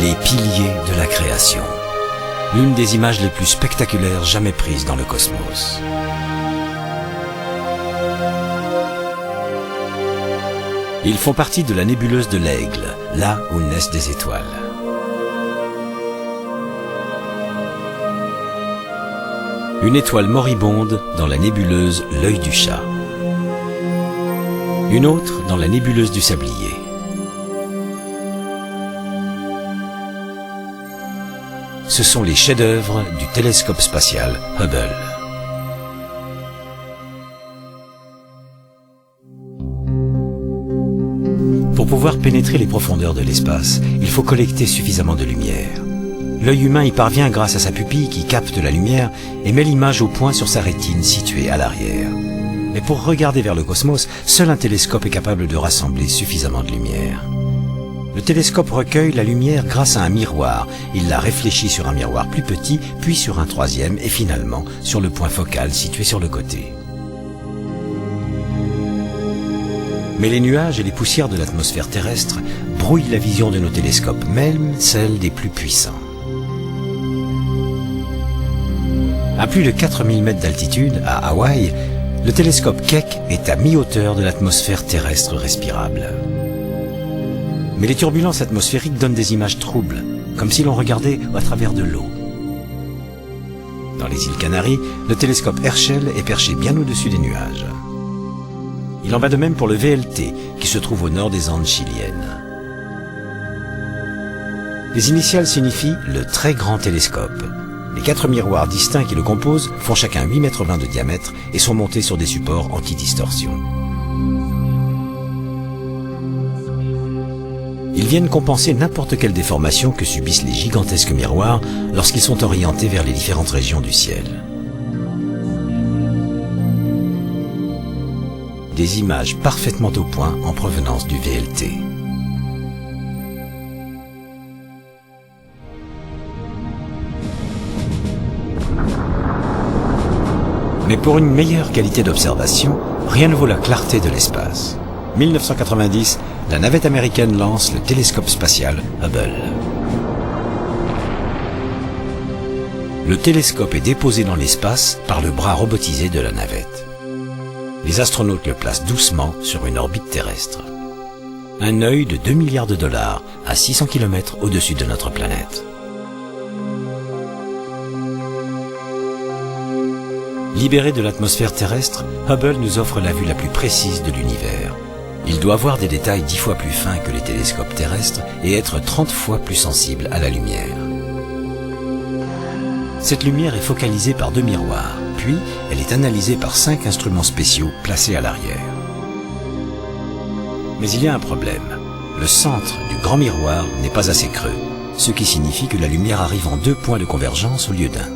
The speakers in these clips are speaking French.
les piliers de la création. L'une des images les plus spectaculaires jamais prises dans le cosmos. Ils font partie de la nébuleuse de l'Aigle, là où naissent des étoiles. Une étoile moribonde dans la nébuleuse l'Œil du Chat. Une autre dans la nébuleuse du Sablier. Ce sont les chefs-d'œuvre du télescope spatial Hubble. Pour pouvoir pénétrer les profondeurs de l'espace, il faut collecter suffisamment de lumière. L'œil humain y parvient grâce à sa pupille qui capte la lumière et met l'image au point sur sa rétine située à l'arrière. Mais pour regarder vers le cosmos, seul un télescope est capable de rassembler suffisamment de lumière. Le télescope recueille la lumière grâce à un miroir. Il la réfléchit sur un miroir plus petit, puis sur un troisième et finalement sur le point focal situé sur le côté. Mais les nuages et les poussières de l'atmosphère terrestre brouillent la vision de nos télescopes, même celle des plus puissants. À plus de 4000 mètres d'altitude, à Hawaï, le télescope Keck est à mi-hauteur de l'atmosphère terrestre respirable. Mais les turbulences atmosphériques donnent des images troubles, comme si l'on regardait à travers de l'eau. Dans les îles Canaries, le télescope Herschel est perché bien au-dessus des nuages. Il en va de même pour le VLT, qui se trouve au nord des Andes chiliennes. Les initiales signifient le très grand télescope. Les 4 miroirs distincts qui le composent font chacun 8,20 m de diamètre et sont montés sur des supports anti-distorsion. Ils viennent compenser n'importe quelle déformation que subissent les gigantesques miroirs lorsqu'ils sont orientés vers les différentes régions du ciel. Des images parfaitement au point en provenance du VLT. Mais pour une meilleure qualité d'observation, rien ne vaut la clarté de l'espace. 1990, la navette américaine lance le télescope spatial Hubble. Le télescope est déposé dans l'espace par le bras robotisé de la navette. Les astronautes le placent doucement sur une orbite terrestre. Un œil de 2 milliards de dollars à 600 km au-dessus de notre planète. Libéré de l'atmosphère terrestre, Hubble nous offre la vue la plus précise de l'univers. Il doit voir des détails 10 fois plus fins que les télescopes terrestres et être 30 fois plus sensible à la lumière. Cette lumière est focalisée par 2 miroirs, puis elle est analysée par 5 instruments spéciaux placés à l'arrière. Mais il y a un problème. Le centre du grand miroir n'est pas assez creux, ce qui signifie que la lumière arrive en 2 points de convergence au lieu d'un.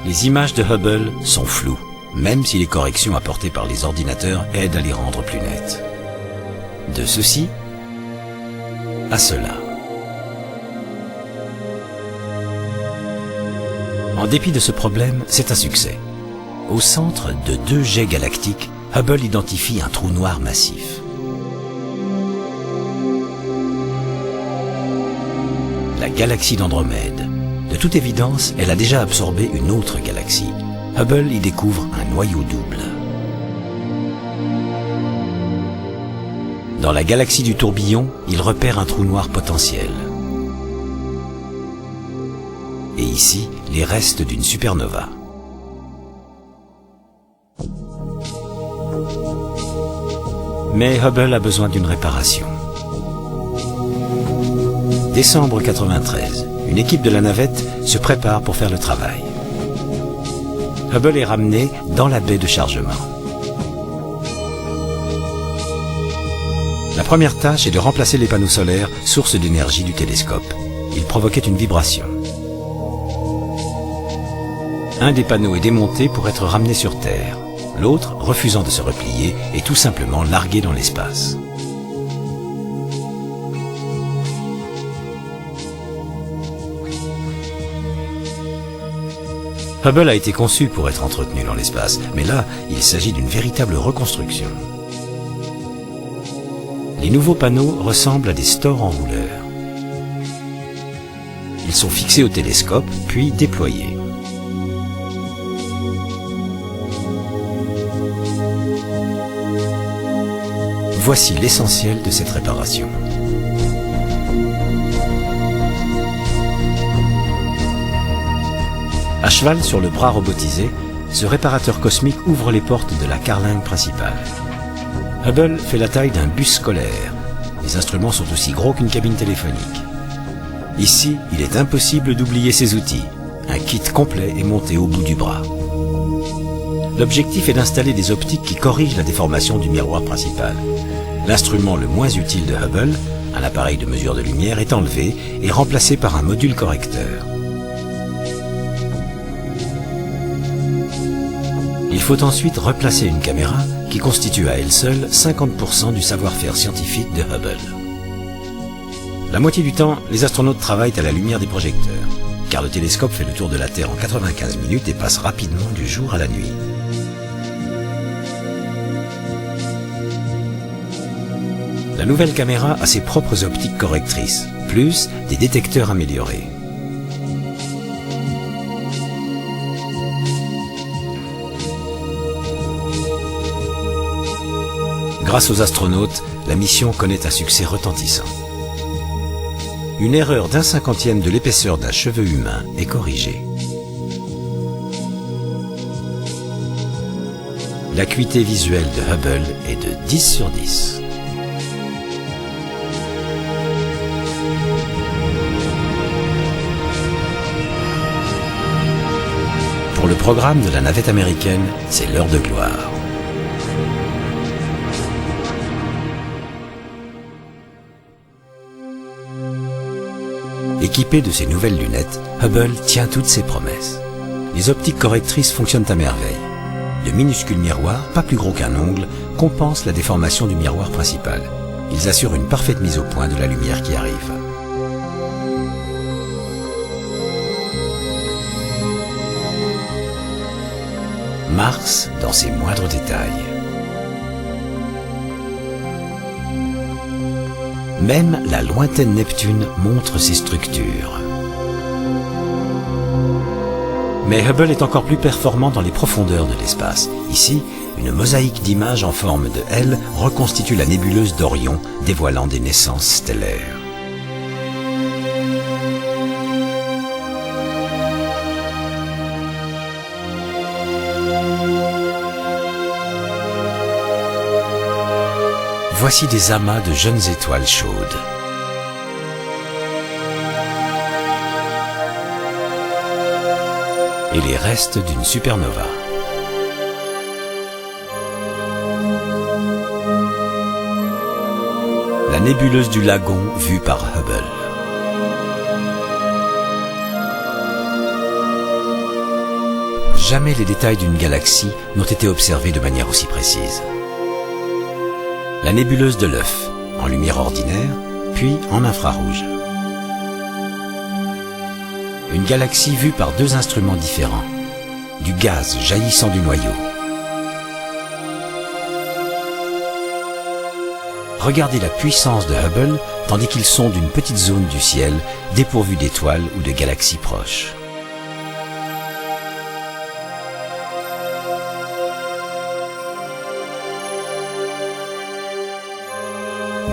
Les images de Hubble sont floues, même si les corrections apportées par les ordinateurs aident à les rendre plus nettes. De ceci à cela. En dépit de ce problème, c'est un succès. Au centre de 2 jets galactiques, Hubble identifie un trou noir massif. La galaxie d'Andromède. De toute évidence, elle a déjà absorbé une autre galaxie. Hubble y découvre un noyau double. Dans la galaxie du tourbillon, il repère un trou noir potentiel. Et ici, les restes d'une supernova. Mais Hubble a besoin d'une réparation. Décembre 93. Une équipe de la navette se prépare pour faire le travail. Hubble est ramené dans la baie de chargement. La première tâche est de remplacer les panneaux solaires, source d'énergie du télescope. Ils provoquaient une vibration. Un des panneaux est démonté pour être ramené sur Terre. L'autre, refusant de se replier, est tout simplement largué dans l'espace. Hubble a été conçu pour être entretenu dans l'espace, mais là, il s'agit d'une véritable reconstruction. Les nouveaux panneaux ressemblent à des stores enrouleurs. Ils sont fixés au télescope, puis déployés. Voici l'essentiel de cette réparation. À cheval sur le bras robotisé, ce réparateur cosmique ouvre les portes de la carlingue principale. Hubble fait la taille d'un bus scolaire. Les instruments sont aussi gros qu'une cabine téléphonique. Ici, il est impossible d'oublier ses outils. Un kit complet est monté au bout du bras. L'objectif est d'installer des optiques qui corrigent la déformation du miroir principal. L'instrument le moins utile de Hubble, un appareil de mesure de lumière, est enlevé et remplacé par un module correcteur. Il faut ensuite replacer une caméra qui constitue à elle seule 50% du savoir-faire scientifique de Hubble. La moitié du temps, les astronautes travaillent à la lumière des projecteurs, car le télescope fait le tour de la Terre en 95 minutes et passe rapidement du jour à la nuit. La nouvelle caméra a ses propres optiques correctrices, plus des détecteurs améliorés. Grâce aux astronautes, la mission connaît un succès retentissant. Une erreur d'un cinquantième de l'épaisseur d'un cheveu humain est corrigée. L'acuité visuelle de Hubble est de 10 sur 10. Pour le programme de la navette américaine, c'est l'heure de gloire. Équipé de ces nouvelles lunettes, Hubble tient toutes ses promesses. Les optiques correctrices fonctionnent à merveille. De minuscules miroirs, pas plus gros qu'un ongle, compensent la déformation du miroir principal. Ils assurent une parfaite mise au point de la lumière qui arrive. Mars dans ses moindres détails. Même la lointaine Neptune montre ses structures. Mais Hubble est encore plus performant dans les profondeurs de l'espace. Ici, une mosaïque d'images en forme de L reconstitue la nébuleuse d'Orion, dévoilant des naissances stellaires. Voici des amas de jeunes étoiles chaudes. Et les restes d'une supernova. La nébuleuse du Lagon vue par Hubble. Jamais les détails d'une galaxie n'ont été observés de manière aussi précise. La nébuleuse de l'œuf, en lumière ordinaire, puis en infrarouge. Une galaxie vue par deux instruments différents, du gaz jaillissant du noyau. Regardez la puissance de Hubble tandis qu'il sonde une petite zone du ciel dépourvue d'étoiles ou de galaxies proches.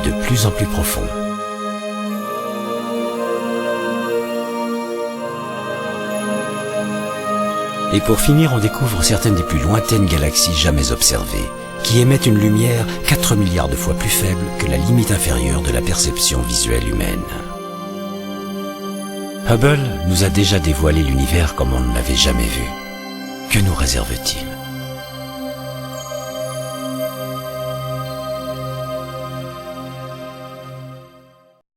De plus en plus profond. Et pour finir, on découvre certaines des plus lointaines galaxies jamais observées, qui émettent une lumière 4 milliards de fois plus faible que la limite inférieure de la perception visuelle humaine. Hubble nous a déjà dévoilé l'univers comme on ne l'avait jamais vu. Que nous réserve-t-il ?